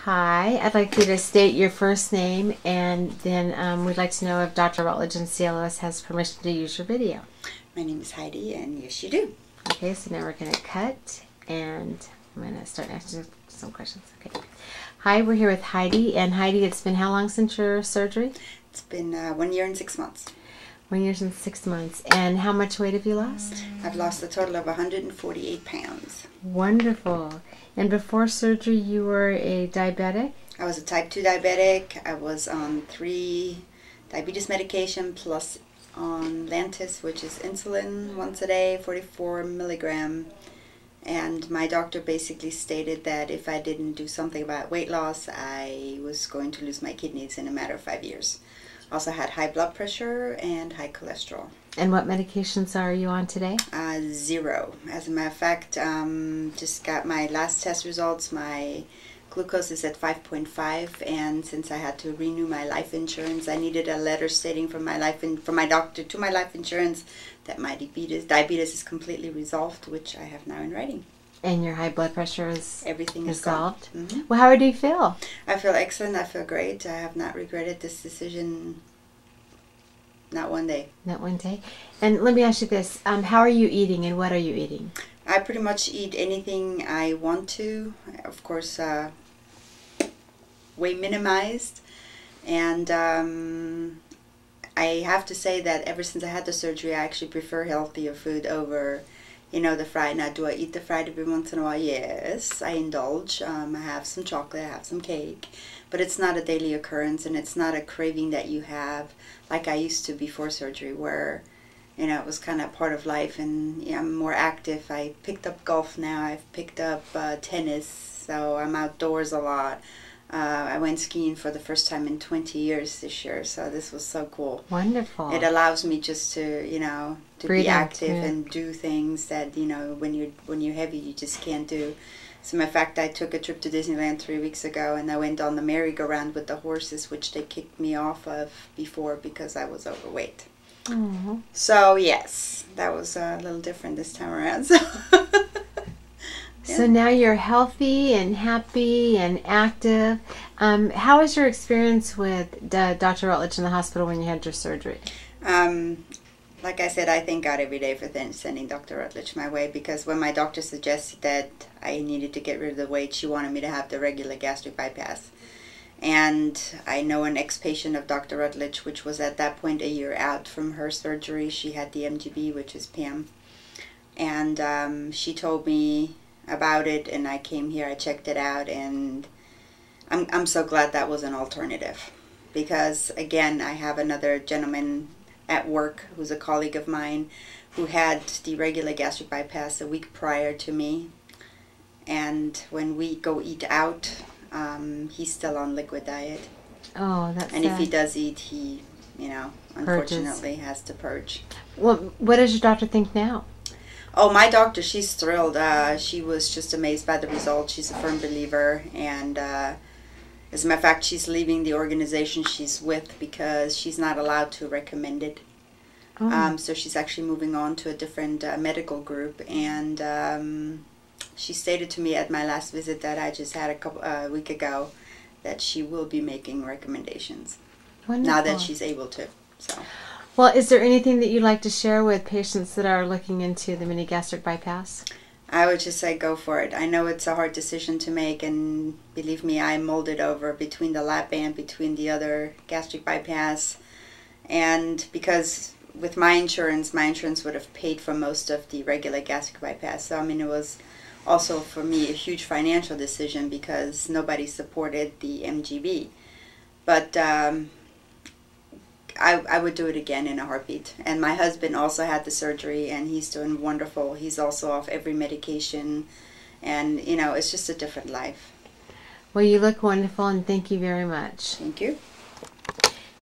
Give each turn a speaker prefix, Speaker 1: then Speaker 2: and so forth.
Speaker 1: Hi, I'd like you to state your first name, and then we'd like to know if Dr. Rutledge and CLOS has permission to use your video.
Speaker 2: My name is Heidi, and yes, you do.
Speaker 1: Okay, so now we're going to cut, and I'm going to start asking some questions. Okay. Hi, we're here with Heidi, and Heidi, it's been how long since your surgery?
Speaker 2: It's been 1 year and 6 months.
Speaker 1: 1 year and 6 months. And how much weight have you lost?
Speaker 2: I've lost a total of 148 pounds.
Speaker 1: Wonderful. And before surgery, you were a diabetic?
Speaker 2: I was a type 2 diabetic. I was on 3 diabetes medication plus on Lantus, which is insulin once a day, 44 milligram. And my doctor basically stated that if I didn't do something about weight loss, I was going to lose my kidneys in a matter of 5 years. Also had high blood pressure and high cholesterol.
Speaker 1: And what medications are you on today?
Speaker 2: 0. As a matter of fact, just got my last test results. My glucose is at 5.5, and since I had to renew my life insurance, I needed a letter stating from my doctor to my life insurance that my diabetes is completely resolved, which I have now in writing.
Speaker 1: And your high blood pressure is
Speaker 2: everything is
Speaker 1: resolved?
Speaker 2: Mm-hmm.
Speaker 1: Well, how do you feel?
Speaker 2: I feel excellent. I feel great. I have not regretted this decision. Not one day.
Speaker 1: Not one day. And let me ask you this. How are you eating, and what are you eating?
Speaker 2: I pretty much eat anything I want to. Of course, way minimized. And I have to say that ever since I had the surgery, I actually prefer healthier food over, you know, the fried. Now, do I eat the fried every once in a while? Yes, I indulge. I have some chocolate, I have some cake. But it's not a daily occurrence, and it's not a craving that you have like I used to before surgery, where, you know, it was kind of part of life, and yeah, I'm more active. I picked up golf now. I've picked up tennis, so I'm outdoors a lot. I went skiing for the first time in 20 years this year, so this was so cool.
Speaker 1: Wonderful.
Speaker 2: It allows me just to, you know, to be active and do things that, you know, when you're heavy, you just can't do. As a matter of fact, I took a trip to Disneyland 3 weeks ago, and I went on the merry-go-round with the horses, which they kicked me off of before because I was overweight.
Speaker 1: Mm-hmm.
Speaker 2: So, yes, that was a little different this time around. So,
Speaker 1: So now you're healthy and happy and active. How was your experience with Dr. Rutledge in the hospital when you had your surgery?
Speaker 2: Like I said, I thank God every day for sending Dr. Rutledge my way, because when my doctor suggested that I needed to get rid of the weight, she wanted me to have the regular gastric bypass. And I know an ex-patient of Dr. Rutledge, which was at that point a year out from her surgery. She had the MGB, which is PAM. And she told me about it, and I came here, I checked it out, and I'm so glad that was an alternative. Because, again, I have another gentleman at work who's a colleague of mine who had the regular gastric bypass a week prior to me, and when we go eat out, he's still on liquid diet.
Speaker 1: Oh, that's
Speaker 2: and
Speaker 1: sad.
Speaker 2: If he does eat, he, you know, unfortunately has to purge.
Speaker 1: Well, what does your doctor think now?
Speaker 2: Oh, my doctor, she's thrilled. She was just amazed by the results. She's a firm believer, and as a matter of fact, she's leaving the organization she's with because she's not allowed to recommend it.
Speaker 1: Oh.
Speaker 2: So she's actually moving on to a different medical group, and she stated to me at my last visit that I just had a week ago that she will be making recommendations.
Speaker 1: Wonderful.
Speaker 2: Now that she's able to. So.
Speaker 1: Well, is there anything that you'd like to share with patients that are looking into the mini gastric bypass?
Speaker 2: I would just say go for it. I know it's a hard decision to make, and believe me, I molded over between the lap band, between the other gastric bypass, and because with my insurance would have paid for most of the regular gastric bypass. So, I mean, it was also for me a huge financial decision because nobody supported the MGB. But I would do it again in a heartbeat. And my husband also had the surgery, and he's doing wonderful. He's also off every medication, and, you know, it's just a different life.
Speaker 1: Well, you look wonderful, and thank you very much.
Speaker 2: Thank you.